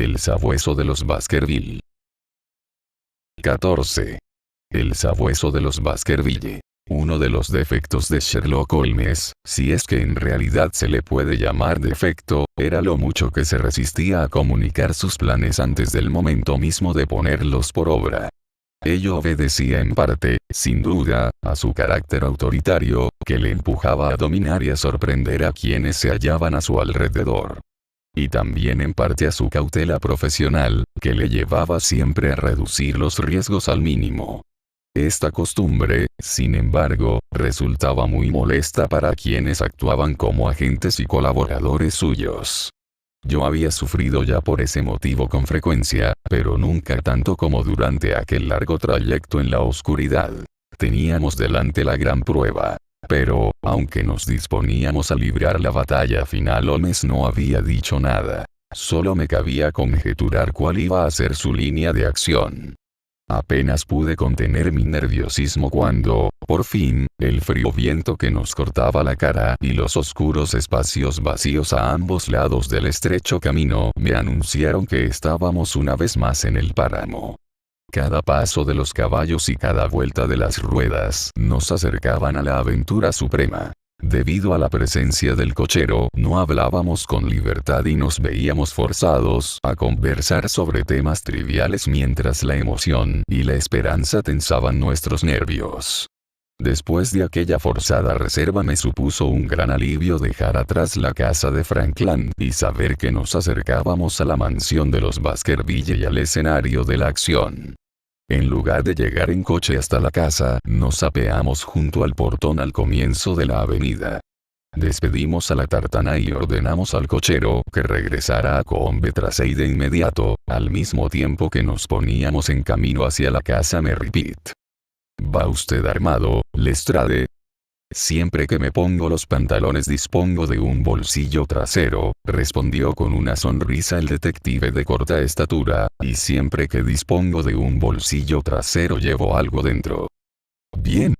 El sabueso de los Baskerville. 14. El sabueso de los Baskerville. Uno de los defectos de Sherlock Holmes, si es que en realidad se le puede llamar defecto, era lo mucho que se resistía a comunicar sus planes antes del momento mismo de ponerlos por obra. Ello obedecía en parte, sin duda, a su carácter autoritario, que le empujaba a dominar y a sorprender a quienes se hallaban a su alrededor. Y también en parte a su cautela profesional, que le llevaba siempre a reducir los riesgos al mínimo. Esta costumbre, sin embargo, resultaba muy molesta para quienes actuaban como agentes y colaboradores suyos. Yo había sufrido ya por ese motivo con frecuencia, pero nunca tanto como durante aquel largo trayecto en la oscuridad. Teníamos delante la gran prueba. Pero, aunque nos disponíamos a librar la batalla final, Holmes no había dicho nada. Solo me cabía conjeturar cuál iba a ser su línea de acción. Apenas pude contener mi nerviosismo cuando, por fin, el frío viento que nos cortaba la cara y los oscuros espacios vacíos a ambos lados del estrecho camino me anunciaron que estábamos una vez más en el páramo. Cada paso de los caballos y cada vuelta de las ruedas nos acercaban a la aventura suprema. Debido a la presencia del cochero, no hablábamos con libertad y nos veíamos forzados a conversar sobre temas triviales mientras la emoción y la esperanza tensaban nuestros nervios. Después de aquella forzada reserva me supuso un gran alivio dejar atrás la casa de Frankland y saber que nos acercábamos a la mansión de los Baskerville y al escenario de la acción. En lugar de llegar en coche hasta la casa, nos apeamos junto al portón al comienzo de la avenida. Despedimos a la tartana y ordenamos al cochero que regresara a Combe Tracey de inmediato, al mismo tiempo que nos poníamos en camino hacia la casa Merripit. ¿Va usted armado, Lestrade? Siempre que me pongo los pantalones dispongo de un bolsillo trasero, respondió con una sonrisa el detective de corta estatura, y siempre que dispongo de un bolsillo trasero llevo algo dentro. Bien.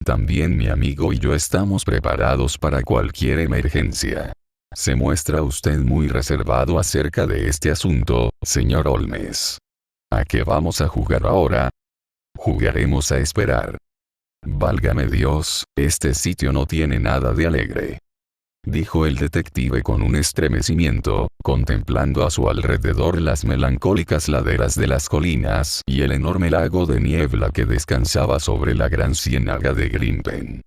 También mi amigo y yo estamos preparados para cualquier emergencia. Se muestra usted muy reservado acerca de este asunto, señor Holmes. ¿A qué vamos a jugar ahora? Jugaremos a esperar. Válgame Dios, este sitio no tiene nada de alegre, dijo el detective con un estremecimiento, contemplando a su alrededor las melancólicas laderas de las colinas y el enorme lago de niebla que descansaba sobre la gran ciénaga de Grimpen.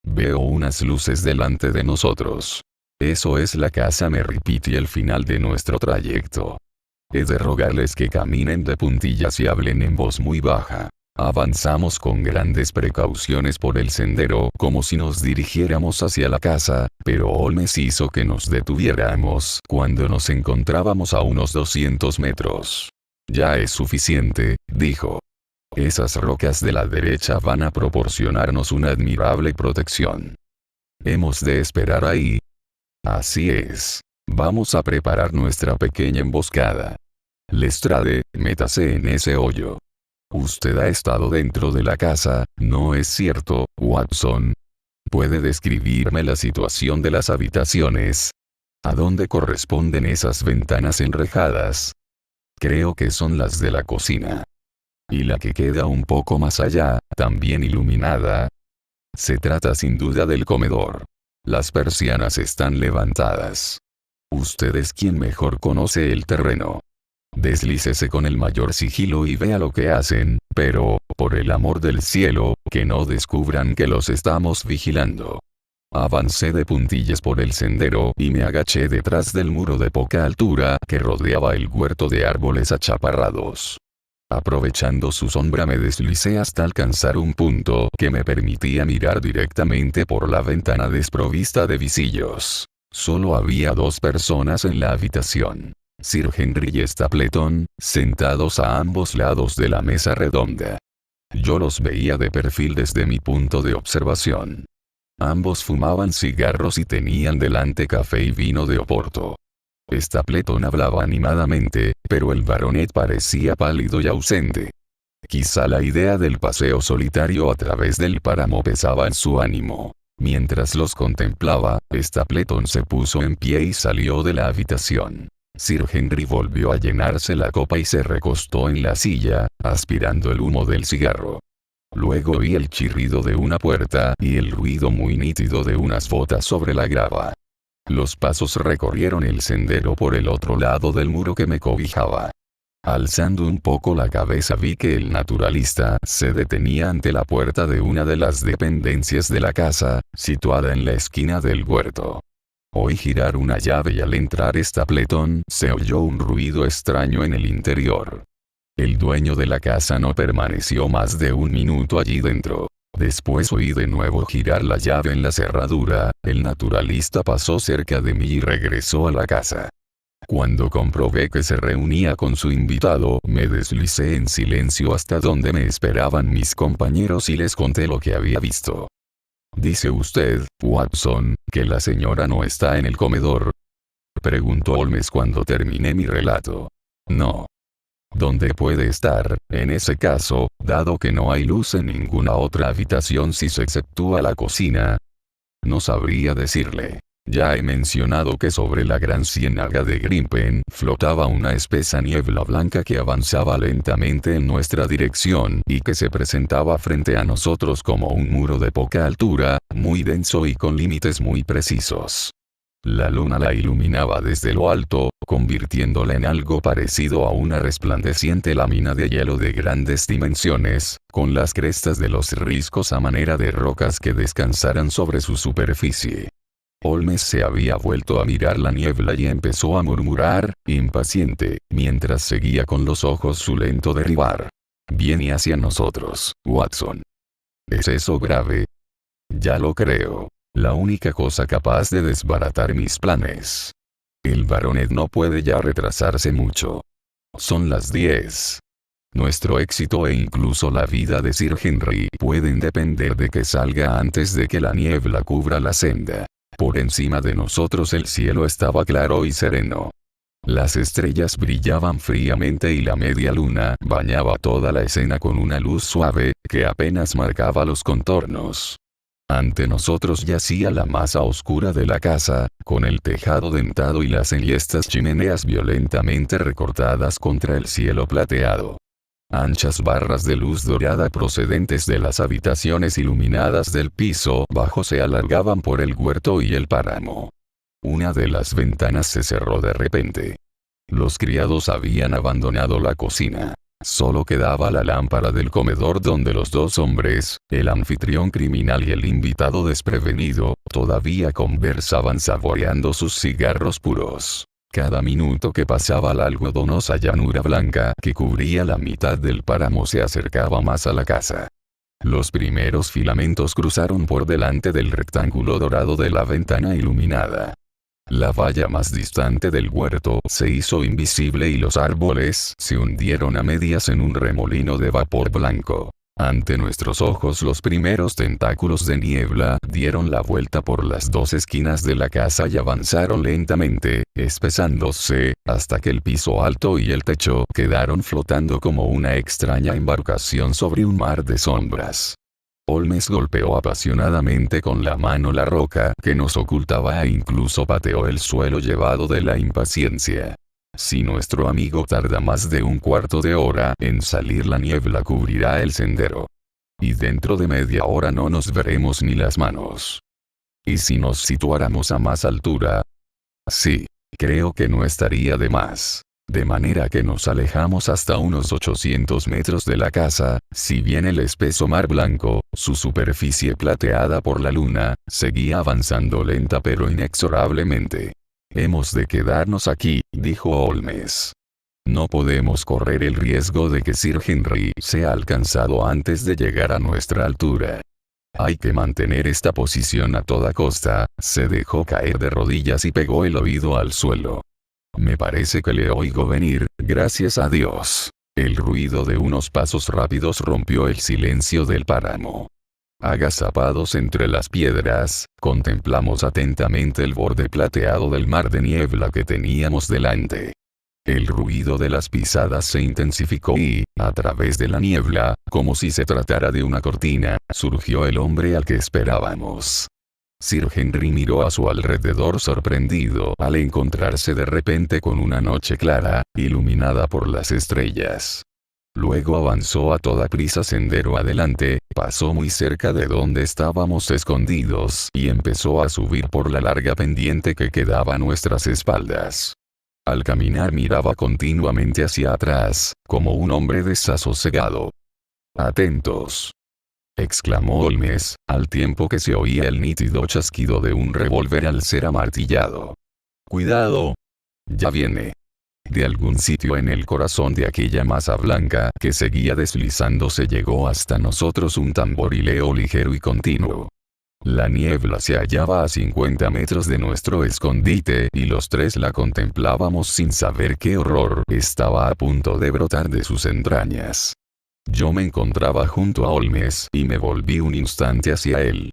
Veo unas luces delante de nosotros. Eso es la casa Merripit y el final de nuestro trayecto. He de rogarles que caminen de puntillas y hablen en voz muy baja. Avanzamos con grandes precauciones por el sendero como si nos dirigiéramos hacia la casa, pero Holmes hizo que nos detuviéramos cuando nos encontrábamos a unos 200 metros. Ya es suficiente, dijo. Esas rocas de la derecha van a proporcionarnos una admirable protección. ¿Hemos de esperar ahí? Así es. Vamos a preparar nuestra pequeña emboscada. Lestrade, métase en ese hoyo. Usted ha estado dentro de la casa, ¿no es cierto, Watson? ¿Puede describirme la situación de las habitaciones? ¿A dónde corresponden esas ventanas enrejadas? Creo que son las de la cocina. ¿Y la que queda un poco más allá, también iluminada? Se trata sin duda del comedor. Las persianas están levantadas. Usted es quien mejor conoce el terreno. Deslícese con el mayor sigilo y vea lo que hacen, pero, por el amor del cielo, que no descubran que los estamos vigilando. Avancé de puntillas por el sendero y me agaché detrás del muro de poca altura que rodeaba el huerto de árboles achaparrados. Aprovechando su sombra me deslicé hasta alcanzar un punto que me permitía mirar directamente por la ventana desprovista de visillos. Solo había 2 personas en la habitación. Sir Henry y Stapleton, sentados a ambos lados de la mesa redonda. Yo los veía de perfil desde mi punto de observación. Ambos fumaban cigarros y tenían delante café y vino de Oporto. Stapleton hablaba animadamente, pero el baronet parecía pálido y ausente. Quizá la idea del paseo solitario a través del páramo pesaba en su ánimo. Mientras los contemplaba, Stapleton se puso en pie y salió de la habitación. Sir Henry volvió a llenarse la copa y se recostó en la silla, aspirando el humo del cigarro. Luego oí el chirrido de una puerta y el ruido muy nítido de unas botas sobre la grava. Los pasos recorrieron el sendero por el otro lado del muro que me cobijaba. Alzando un poco la cabeza vi que el naturalista se detenía ante la puerta de una de las dependencias de la casa, situada en la esquina del huerto. Oí girar una llave y al entrar Stapleton se oyó un ruido extraño en el interior. El dueño de la casa no permaneció más de un minuto allí dentro. Después oí de nuevo girar la llave en la cerradura, el naturalista pasó cerca de mí y regresó a la casa. Cuando comprobé que se reunía con su invitado, me deslicé en silencio hasta donde me esperaban mis compañeros y les conté lo que había visto. «¿Dice usted, Watson, que la señora no está en el comedor?», preguntó Holmes cuando terminé mi relato. «No. ¿Dónde puede estar, en ese caso, dado que no hay luz en ninguna otra habitación si se exceptúa la cocina?» No sabría decirle. Ya he mencionado que sobre la gran ciénaga de Grimpen flotaba una espesa niebla blanca que avanzaba lentamente en nuestra dirección y que se presentaba frente a nosotros como un muro de poca altura, muy denso y con límites muy precisos. La luna la iluminaba desde lo alto, convirtiéndola en algo parecido a una resplandeciente lámina de hielo de grandes dimensiones, con las crestas de los riscos a manera de rocas que descansaran sobre su superficie. Holmes se había vuelto a mirar la niebla y empezó a murmurar, impaciente, mientras seguía con los ojos su lento derribar. «Viene hacia nosotros, Watson». «¿Es eso grave?» «Ya lo creo. La única cosa capaz de desbaratar mis planes. El baronet no puede ya retrasarse mucho. Son las 10. Nuestro éxito e incluso la vida de Sir Henry pueden depender de que salga antes de que la niebla cubra la senda». Por encima de nosotros el cielo estaba claro y sereno. Las estrellas brillaban fríamente y la media luna bañaba toda la escena con una luz suave, que apenas marcaba los contornos. Ante nosotros yacía la masa oscura de la casa, con el tejado dentado y las enhiestas chimeneas violentamente recortadas contra el cielo plateado. Anchas barras de luz dorada procedentes de las habitaciones iluminadas del piso bajo se alargaban por el huerto y el páramo. Una de las ventanas se cerró de repente. Los criados habían abandonado la cocina. Solo quedaba la lámpara del comedor donde los dos hombres, el anfitrión criminal y el invitado desprevenido, todavía conversaban saboreando sus cigarros puros. Cada minuto que pasaba la algodonosa llanura blanca que cubría la mitad del páramo se acercaba más a la casa. Los primeros filamentos cruzaron por delante del rectángulo dorado de la ventana iluminada. La valla más distante del huerto se hizo invisible y los árboles se hundieron a medias en un remolino de vapor blanco. Ante nuestros ojos los primeros tentáculos de niebla dieron la vuelta por las dos esquinas de la casa y avanzaron lentamente, espesándose, hasta que el piso alto y el techo quedaron flotando como una extraña embarcación sobre un mar de sombras. Holmes golpeó apasionadamente con la mano la roca que nos ocultaba e incluso pateó el suelo llevado de la impaciencia. Si nuestro amigo tarda más de un cuarto de hora en salir, la niebla cubrirá el sendero. Y dentro de media hora no nos veremos ni las manos. ¿Y si nos situáramos a más altura? Sí, creo que no estaría de más. De manera que nos alejamos hasta unos 800 metros de la casa, si bien el espeso mar blanco, su superficie plateada por la luna, seguía avanzando lenta pero inexorablemente. «Hemos de quedarnos aquí», dijo Holmes. «No podemos correr el riesgo de que Sir Henry sea alcanzado antes de llegar a nuestra altura. Hay que mantener esta posición a toda costa». Se dejó caer de rodillas y pegó el oído al suelo. «Me parece que le oigo venir, gracias a Dios». El ruido de unos pasos rápidos rompió el silencio del páramo. Agazapados entre las piedras, contemplamos atentamente el borde plateado del mar de niebla que teníamos delante. El ruido de las pisadas se intensificó y, a través de la niebla, como si se tratara de una cortina, surgió el hombre al que esperábamos. Sir Henry miró a su alrededor sorprendido al encontrarse de repente con una noche clara, iluminada por las estrellas. Luego avanzó a toda prisa sendero adelante, pasó muy cerca de donde estábamos escondidos y empezó a subir por la larga pendiente que quedaba a nuestras espaldas. Al caminar miraba continuamente hacia atrás, como un hombre desasosegado. «Atentos», exclamó Holmes, al tiempo que se oía el nítido chasquido de un revólver al ser amartillado. «Cuidado. Ya viene». De algún sitio en el corazón de aquella masa blanca que seguía deslizándose llegó hasta nosotros un tamborileo ligero y continuo. La niebla se hallaba a 50 metros de nuestro escondite y los tres la contemplábamos sin saber qué horror estaba a punto de brotar de sus entrañas. Yo me encontraba junto a Holmes y me volví un instante hacia él.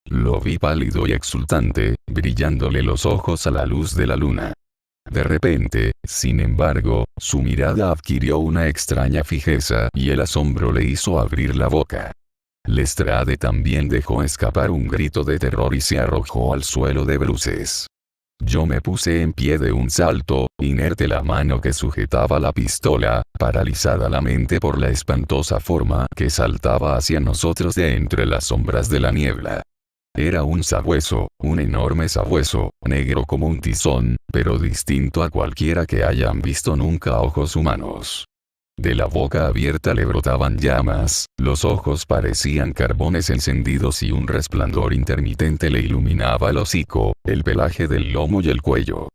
Lo vi pálido y exultante, brillándole los ojos a la luz de la luna. De repente, sin embargo, su mirada adquirió una extraña fijeza y el asombro le hizo abrir la boca. Lestrade también dejó escapar un grito de terror y se arrojó al suelo de bruces. Yo me puse en pie de un salto, inerte la mano que sujetaba la pistola, paralizada la mente por la espantosa forma que saltaba hacia nosotros de entre las sombras de la niebla. Era un sabueso, un enorme sabueso, negro como un tizón, pero distinto a cualquiera que hayan visto nunca a ojos humanos. De la boca abierta le brotaban llamas, los ojos parecían carbones encendidos y un resplandor intermitente le iluminaba el hocico, el pelaje del lomo y el cuello.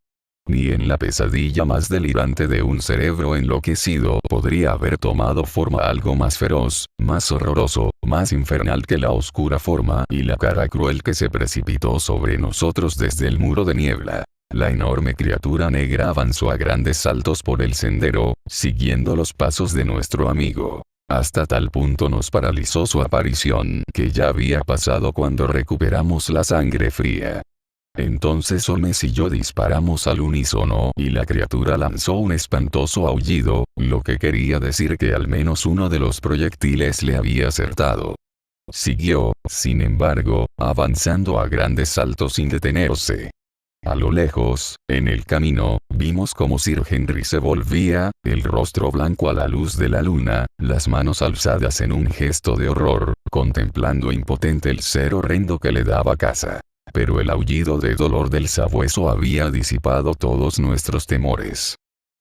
Ni en la pesadilla más delirante de un cerebro enloquecido podría haber tomado forma algo más feroz, más horroroso, más infernal que la oscura forma y la cara cruel que se precipitó sobre nosotros desde el muro de niebla. La enorme criatura negra avanzó a grandes saltos por el sendero, siguiendo los pasos de nuestro amigo. Hasta tal punto nos paralizó su aparición que ya había pasado cuando recuperamos la sangre fría. Entonces Holmes y yo disparamos al unísono y la criatura lanzó un espantoso aullido, lo que quería decir que al menos uno de los proyectiles le había acertado. Siguió, sin embargo, avanzando a grandes saltos sin detenerse. A lo lejos, en el camino, vimos como Sir Henry se volvía, el rostro blanco a la luz de la luna, las manos alzadas en un gesto de horror, contemplando impotente el ser horrendo que le daba caza. Pero el aullido de dolor del sabueso había disipado todos nuestros temores.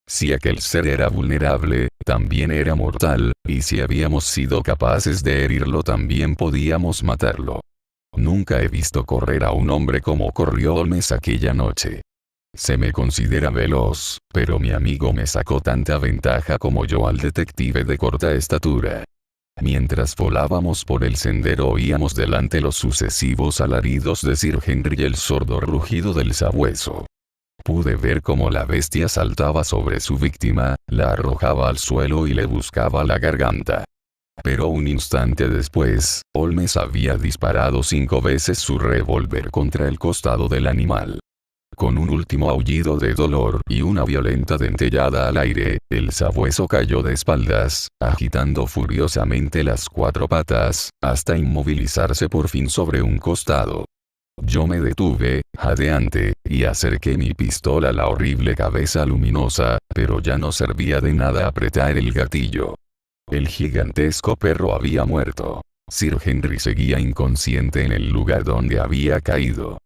Si aquel ser era vulnerable, también era mortal, y si habíamos sido capaces de herirlo también podíamos matarlo. Nunca he visto correr a un hombre como corrió Holmes aquella noche. Se me considera veloz, pero mi amigo me sacó tanta ventaja como yo al detective de corta estatura. Mientras volábamos por el sendero oíamos delante los sucesivos alaridos de Sir Henry y el sordo rugido del sabueso. Pude ver cómo la bestia saltaba sobre su víctima, la arrojaba al suelo y le buscaba la garganta. Pero un instante después, Holmes había disparado 5 veces su revólver contra el costado del animal. Con un último aullido de dolor y una violenta dentellada al aire, el sabueso cayó de espaldas, agitando furiosamente las 4 patas, hasta inmovilizarse por fin sobre un costado. Yo me detuve, jadeante, y acerqué mi pistola a la horrible cabeza luminosa, pero ya no servía de nada apretar el gatillo. El gigantesco perro había muerto. Sir Henry seguía inconsciente en el lugar donde había caído.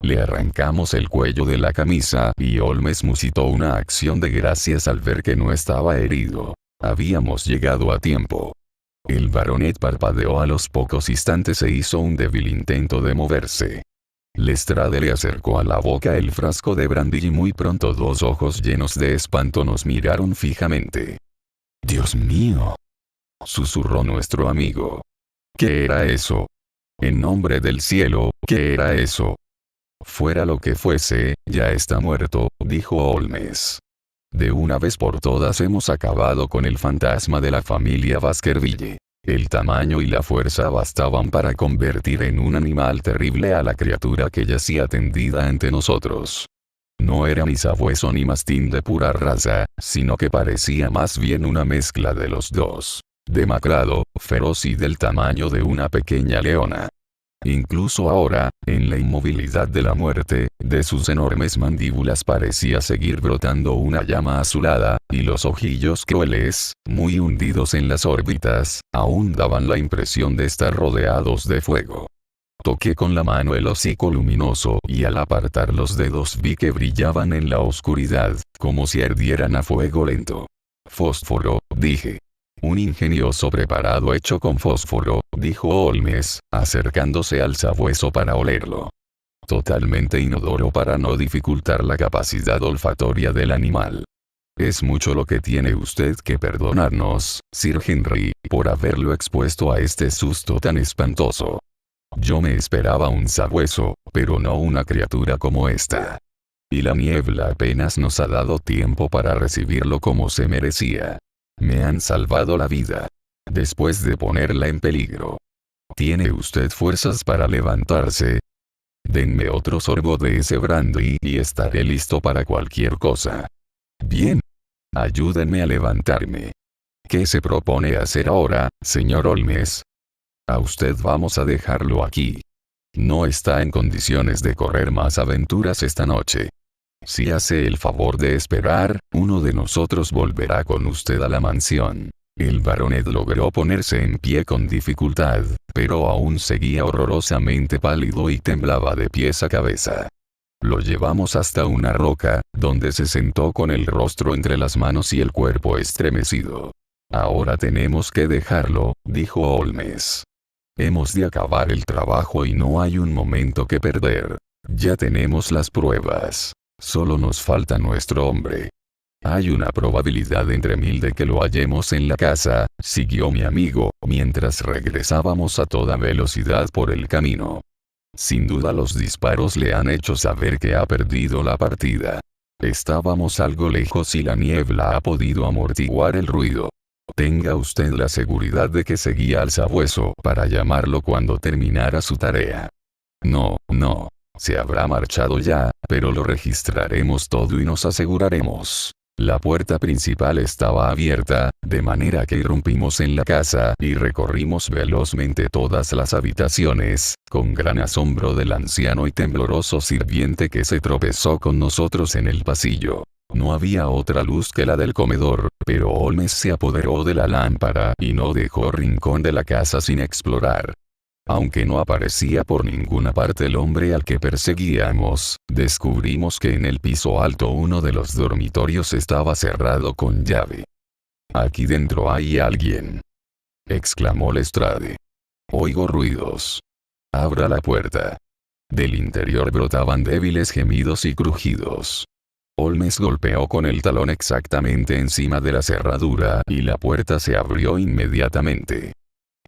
Le arrancamos el cuello de la camisa y Holmes musitó una acción de gracias al ver que no estaba herido. Habíamos llegado a tiempo. El baronet parpadeó a los pocos instantes e hizo un débil intento de moverse. Lestrade le acercó a la boca el frasco de brandy y muy pronto 2 ojos llenos de espanto nos miraron fijamente. «¡Dios mío!», susurró nuestro amigo. «¿Qué era eso? En nombre del cielo, ¿qué era eso?». «Fuera lo que fuese, ya está muerto», dijo Holmes. «De una vez por todas hemos acabado con el fantasma de la familia Baskerville». El tamaño y la fuerza bastaban para convertir en un animal terrible a la criatura que yacía tendida ante nosotros. No era ni sabueso ni mastín de pura raza, sino que parecía más bien una mezcla de los dos. Demacrado, feroz y del tamaño de una pequeña leona. Incluso ahora, en la inmovilidad de la muerte, de sus enormes mandíbulas parecía seguir brotando una llama azulada, y los ojillos crueles, muy hundidos en las órbitas, aún daban la impresión de estar rodeados de fuego. Toqué con la mano el hocico luminoso y al apartar los dedos vi que brillaban en la oscuridad, como si ardieran a fuego lento. Fósforo, dije. Un ingenioso preparado hecho con fósforo, dijo Holmes, acercándose al sabueso para olerlo. Totalmente inodoro para no dificultar la capacidad olfatoria del animal. Es mucho lo que tiene usted que perdonarnos, Sir Henry, por haberlo expuesto a este susto tan espantoso. Yo me esperaba un sabueso, pero no una criatura como esta. Y la niebla apenas nos ha dado tiempo para recibirlo como se merecía. Me han salvado la vida. Después de ponerla en peligro. ¿Tiene usted fuerzas para levantarse? Denme otro sorbo de ese brandy y estaré listo para cualquier cosa. Bien. Ayúdenme a levantarme. ¿Qué se propone hacer ahora, señor Holmes? A usted vamos a dejarlo aquí. No está en condiciones de correr más aventuras esta noche. Si hace el favor de esperar, uno de nosotros volverá con usted a la mansión. El baronet logró ponerse en pie con dificultad, pero aún seguía horrorosamente pálido y temblaba de pies a cabeza. Lo llevamos hasta una roca, donde se sentó con el rostro entre las manos y el cuerpo estremecido. Ahora tenemos que dejarlo, dijo Holmes. Hemos de acabar el trabajo y no hay un momento que perder. Ya tenemos las pruebas. Solo nos falta nuestro hombre. Hay una probabilidad entre 1000 de que lo hallemos en la casa, siguió mi amigo, mientras regresábamos a toda velocidad por el camino. Sin duda los disparos le han hecho saber que ha perdido la partida. Estábamos algo lejos y la niebla ha podido amortiguar el ruido. Tenga usted la seguridad de que seguía al sabueso para llamarlo cuando terminara su tarea. No. Se habrá marchado ya, pero lo registraremos todo y nos aseguraremos. La puerta principal estaba abierta, de manera que irrumpimos en la casa y recorrimos velozmente todas las habitaciones, con gran asombro del anciano y tembloroso sirviente que se tropezó con nosotros en el pasillo. No había otra luz que la del comedor, pero Holmes se apoderó de la lámpara y no dejó rincón de la casa sin explorar. Aunque no aparecía por ninguna parte el hombre al que perseguíamos, descubrimos que en el piso alto uno de los dormitorios estaba cerrado con llave. «Aquí dentro hay alguien», exclamó Lestrade. «Oigo ruidos. Abra la puerta». Del interior brotaban débiles gemidos y crujidos. Holmes golpeó con el talón exactamente encima de la cerradura y la puerta se abrió inmediatamente.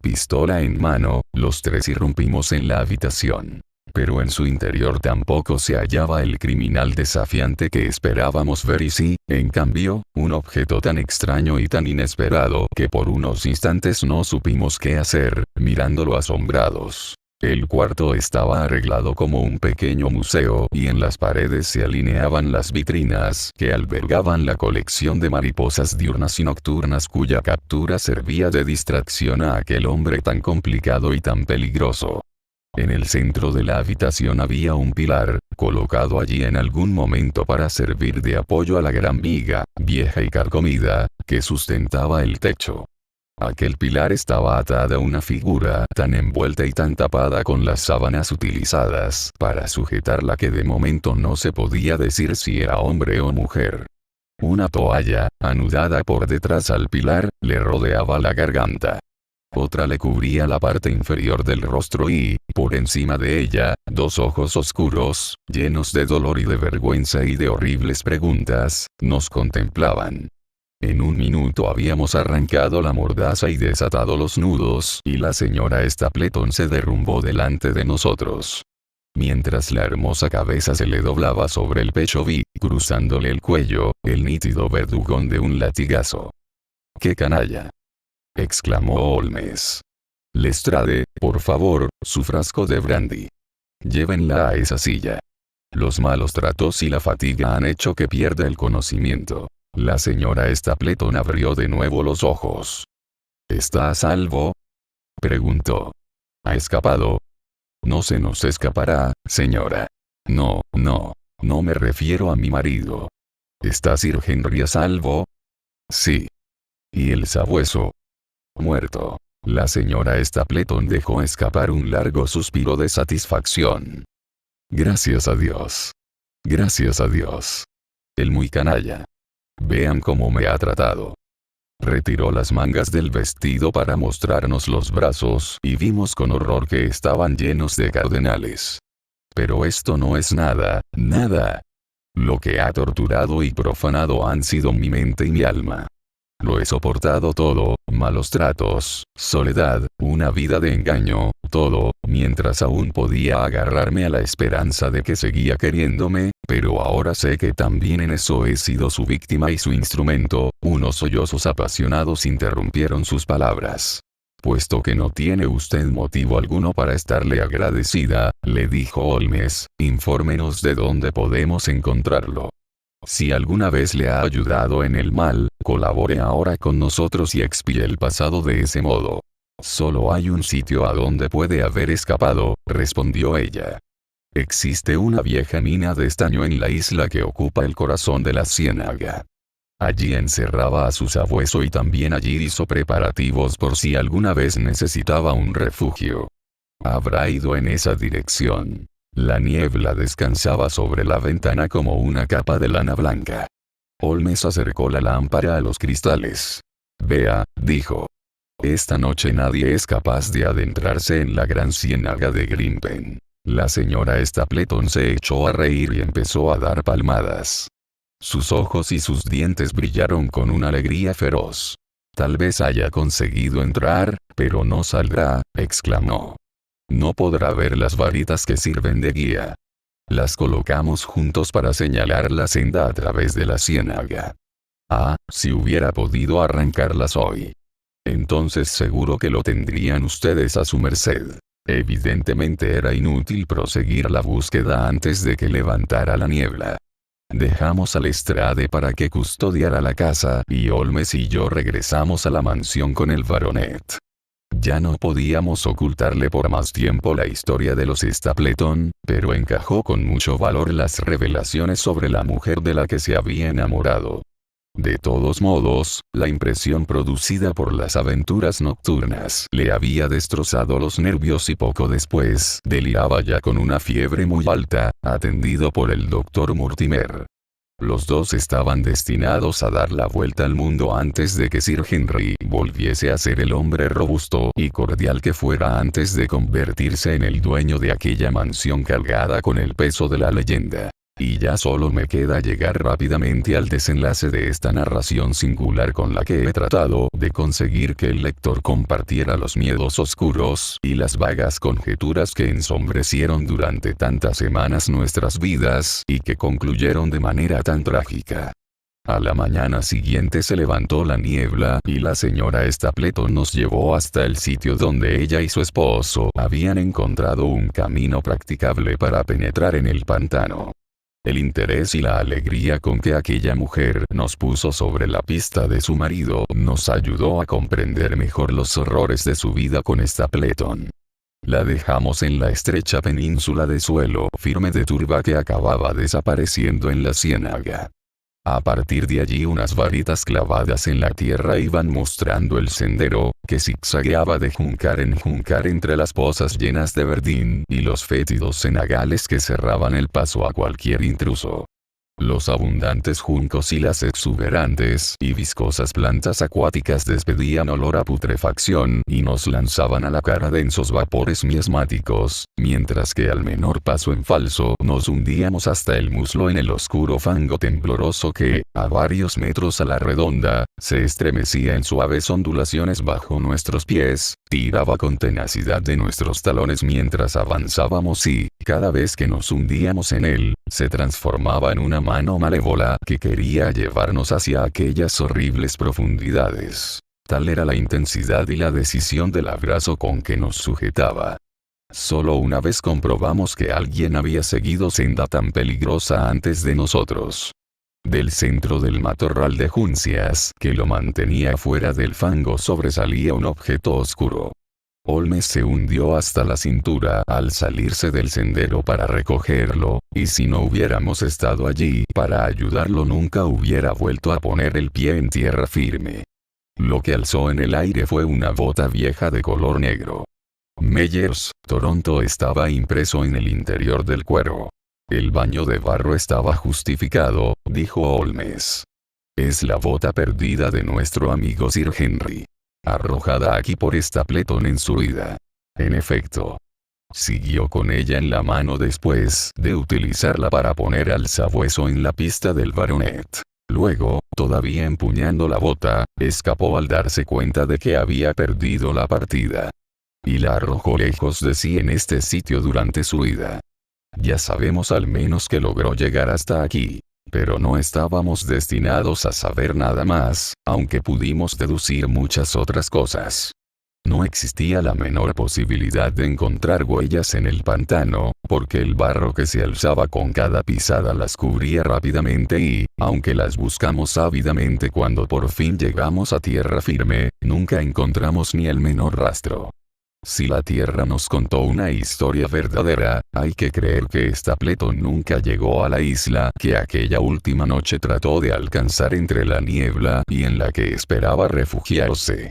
Pistola en mano, los tres irrumpimos en la habitación. Pero en su interior tampoco se hallaba el criminal desafiante que esperábamos ver y sí, en cambio, un objeto tan extraño y tan inesperado que por unos instantes no supimos qué hacer, mirándolo asombrados. El cuarto estaba arreglado como un pequeño museo y en las paredes se alineaban las vitrinas que albergaban la colección de mariposas diurnas y nocturnas cuya captura servía de distracción a aquel hombre tan complicado y tan peligroso. En el centro de la habitación había un pilar, colocado allí en algún momento para servir de apoyo a la gran viga, vieja y carcomida, que sustentaba el techo. Aquel pilar estaba atada a una figura tan envuelta y tan tapada con las sábanas utilizadas para sujetarla que de momento no se podía decir si era hombre o mujer. Una toalla, anudada por detrás al pilar, le rodeaba la garganta. Otra le cubría la parte inferior del rostro y, por encima de ella, dos ojos oscuros, llenos de dolor y de vergüenza y de horribles preguntas, nos contemplaban. En un minuto habíamos arrancado la mordaza y desatado los nudos, y la señora Stapleton se derrumbó delante de nosotros. Mientras la hermosa cabeza se le doblaba sobre el pecho vi, cruzándole el cuello, el nítido verdugón de un latigazo. ¡Qué canalla!, exclamó Holmes. Lestrade, por favor, su frasco de brandy. Llévenla a esa silla. Los malos tratos y la fatiga han hecho que pierda el conocimiento. La señora Stapleton abrió de nuevo los ojos. ¿Está a salvo?, preguntó. ¿Ha escapado? No se nos escapará, señora. No, no. No me refiero a mi marido. ¿Está Sir Henry a salvo? Sí. ¿Y el sabueso? Muerto. La señora Stapleton dejó escapar un largo suspiro de satisfacción. Gracias a Dios. Gracias a Dios. El muy canalla. Vean cómo me ha tratado. Retiró las mangas del vestido para mostrarnos los brazos y vimos con horror que estaban llenos de cardenales. Pero esto no es nada, nada. Lo que ha torturado y profanado han sido mi mente y mi alma. Lo he soportado todo, malos tratos, soledad, una vida de engaño, todo, mientras aún podía agarrarme a la esperanza de que seguía queriéndome, pero ahora sé que también en eso he sido su víctima y su instrumento. Unos sollozos apasionados interrumpieron sus palabras. Puesto que no tiene usted motivo alguno para estarle agradecida, le dijo Holmes, infórmenos de dónde podemos encontrarlo. Si alguna vez le ha ayudado en el mal, colabore ahora con nosotros y expíe el pasado de ese modo. Solo hay un sitio a donde puede haber escapado, respondió ella. Existe una vieja mina de estaño en la isla que ocupa el corazón de la ciénaga. Allí encerraba a su sabueso y también allí hizo preparativos por si alguna vez necesitaba un refugio. Habrá ido en esa dirección. La niebla descansaba sobre la ventana como una capa de lana blanca. Holmes acercó la lámpara a los cristales. Vea, dijo. Esta noche nadie es capaz de adentrarse en la gran ciénaga de Grimpen. La señora Stapleton se echó a reír y empezó a dar palmadas. Sus ojos y sus dientes brillaron con una alegría feroz. Tal vez haya conseguido entrar, pero no saldrá, exclamó. No podrá ver las varitas que sirven de guía. Las colocamos juntos para señalar la senda a través de la ciénaga. Ah, si hubiera podido arrancarlas hoy. Entonces seguro que lo tendrían ustedes a su merced. Evidentemente era inútil proseguir la búsqueda antes de que levantara la niebla. Dejamos a Lestrade para que custodiara la casa y Holmes y yo regresamos a la mansión con el baronet. Ya no podíamos ocultarle por más tiempo la historia de los Stapleton, pero encajó con mucho valor las revelaciones sobre la mujer de la que se había enamorado. De todos modos, la impresión producida por las aventuras nocturnas le había destrozado los nervios y poco después deliraba ya con una fiebre muy alta, atendido por el doctor Mortimer. Los dos estaban destinados a dar la vuelta al mundo antes de que Sir Henry volviese a ser el hombre robusto y cordial que fuera antes de convertirse en el dueño de aquella mansión cargada con el peso de la leyenda. Y ya solo me queda llegar rápidamente al desenlace de esta narración singular con la que he tratado de conseguir que el lector compartiera los miedos oscuros y las vagas conjeturas que ensombrecieron durante tantas semanas nuestras vidas y que concluyeron de manera tan trágica. A la mañana siguiente se levantó la niebla y la señora Stapleton nos llevó hasta el sitio donde ella y su esposo habían encontrado un camino practicable para penetrar en el pantano. El interés y la alegría con que aquella mujer nos puso sobre la pista de su marido nos ayudó a comprender mejor los horrores de su vida con Stapleton. La dejamos en la estrecha península de suelo firme de turba que acababa desapareciendo en la ciénaga. A partir de allí unas varitas clavadas en la tierra iban mostrando el sendero, que zigzagueaba de juncar en juncar entre las pozas llenas de verdín y los fétidos cenagales que cerraban el paso a cualquier intruso. Los abundantes juncos y las exuberantes y viscosas plantas acuáticas despedían olor a putrefacción y nos lanzaban a la cara densos vapores miasmáticos, mientras que al menor paso en falso nos hundíamos hasta el muslo en el oscuro fango tembloroso que, a varios metros a la redonda, se estremecía en suaves ondulaciones bajo nuestros pies, tiraba con tenacidad de nuestros talones mientras avanzábamos y, cada vez que nos hundíamos en él, se transformaba en una mano malévola que quería llevarnos hacia aquellas horribles profundidades. Tal era la intensidad y la decisión del abrazo con que nos sujetaba. Solo una vez comprobamos que alguien había seguido senda tan peligrosa antes de nosotros. Del centro del matorral de juncias que lo mantenía fuera del fango sobresalía un objeto oscuro. Holmes se hundió hasta la cintura al salirse del sendero para recogerlo, y si no hubiéramos estado allí para ayudarlo nunca hubiera vuelto a poner el pie en tierra firme. Lo que alzó en el aire fue una bota vieja de color negro. Meyers, Toronto estaba impreso en el interior del cuero. El baño de barro estaba justificado, dijo Holmes. Es la bota perdida de nuestro amigo Sir Henry. Arrojada aquí por Stapleton en su huida. En efecto. Siguió con ella en la mano después de utilizarla para poner al sabueso en la pista del baronet. Luego, todavía empuñando la bota, escapó al darse cuenta de que había perdido la partida. Y la arrojó lejos de sí en este sitio durante su huida. Ya sabemos al menos que logró llegar hasta aquí. Pero no estábamos destinados a saber nada más, aunque pudimos deducir muchas otras cosas. No existía la menor posibilidad de encontrar huellas en el pantano, porque el barro que se alzaba con cada pisada las cubría rápidamente y, aunque las buscamos ávidamente cuando por fin llegamos a tierra firme, nunca encontramos ni el menor rastro. Si la Tierra nos contó una historia verdadera, hay que creer que Stapleton nunca llegó a la isla que aquella última noche trató de alcanzar entre la niebla y en la que esperaba refugiarse.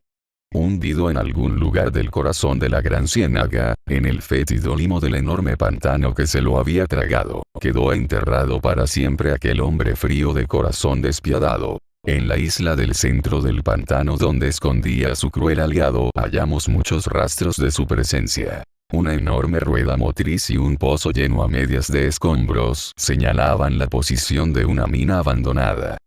Hundido en algún lugar del corazón de la gran ciénaga, en el fétido limo del enorme pantano que se lo había tragado, quedó enterrado para siempre aquel hombre frío de corazón despiadado. En la isla del centro del pantano donde escondía a su cruel aliado hallamos muchos rastros de su presencia. Una enorme rueda motriz y un pozo lleno a medias de escombros señalaban la posición de una mina abandonada.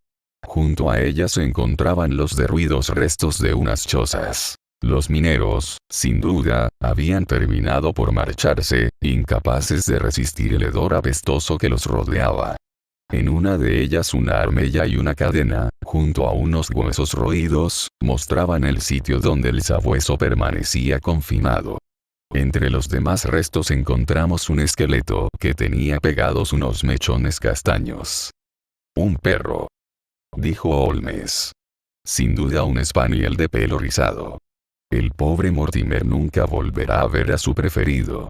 Junto a ella se encontraban los derruidos restos de unas chozas. Los mineros, sin duda, habían terminado por marcharse, incapaces de resistir el hedor apestoso que los rodeaba. En una de ellas una armella y una cadena, junto a unos huesos roídos, mostraban el sitio donde el sabueso permanecía confinado. Entre los demás restos encontramos un esqueleto que tenía pegados unos mechones castaños. Un perro, dijo Holmes. Sin duda un spaniel de pelo rizado. El pobre Mortimer nunca volverá a ver a su preferido.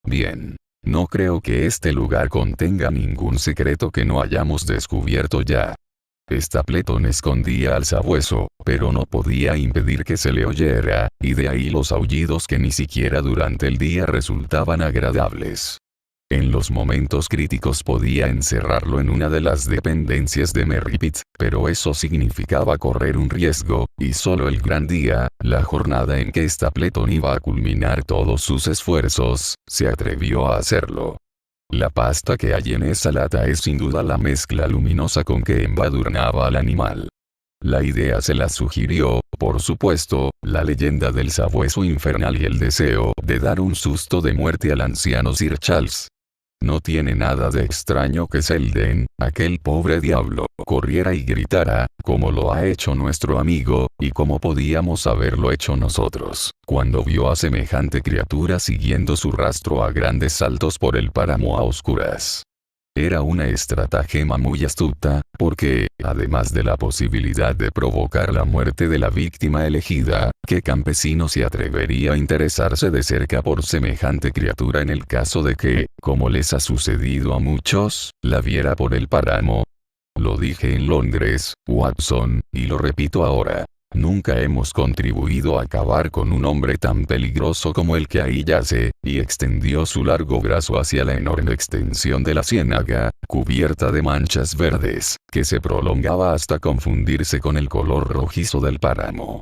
Bien. No creo que este lugar contenga ningún secreto que no hayamos descubierto ya. Stapleton escondía al sabueso, pero no podía impedir que se le oyera, y de ahí los aullidos que ni siquiera durante el día resultaban agradables. En los momentos críticos podía encerrarlo en una de las dependencias de Merripit, pero eso significaba correr un riesgo, y solo el gran día, la jornada en que Stapleton iba a culminar todos sus esfuerzos, se atrevió a hacerlo. La pasta que hay en esa lata es sin duda la mezcla luminosa con que embadurnaba al animal. La idea se la sugirió, por supuesto, la leyenda del sabueso infernal y el deseo de dar un susto de muerte al anciano Sir Charles. No tiene nada de extraño que Selden, aquel pobre diablo, corriera y gritara, como lo ha hecho nuestro amigo, y como podíamos haberlo hecho nosotros, cuando vio a semejante criatura siguiendo su rastro a grandes saltos por el páramo a oscuras. Era una estratagema muy astuta, porque, además de la posibilidad de provocar la muerte de la víctima elegida, ¿qué campesino se atrevería a interesarse de cerca por semejante criatura en el caso de que, como les ha sucedido a muchos, la viera por el páramo? Lo dije en Londres, Watson, y lo repito ahora. Nunca hemos contribuido a acabar con un hombre tan peligroso como el que ahí yace, y extendió su largo brazo hacia la enorme extensión de la ciénaga, cubierta de manchas verdes, que se prolongaba hasta confundirse con el color rojizo del páramo.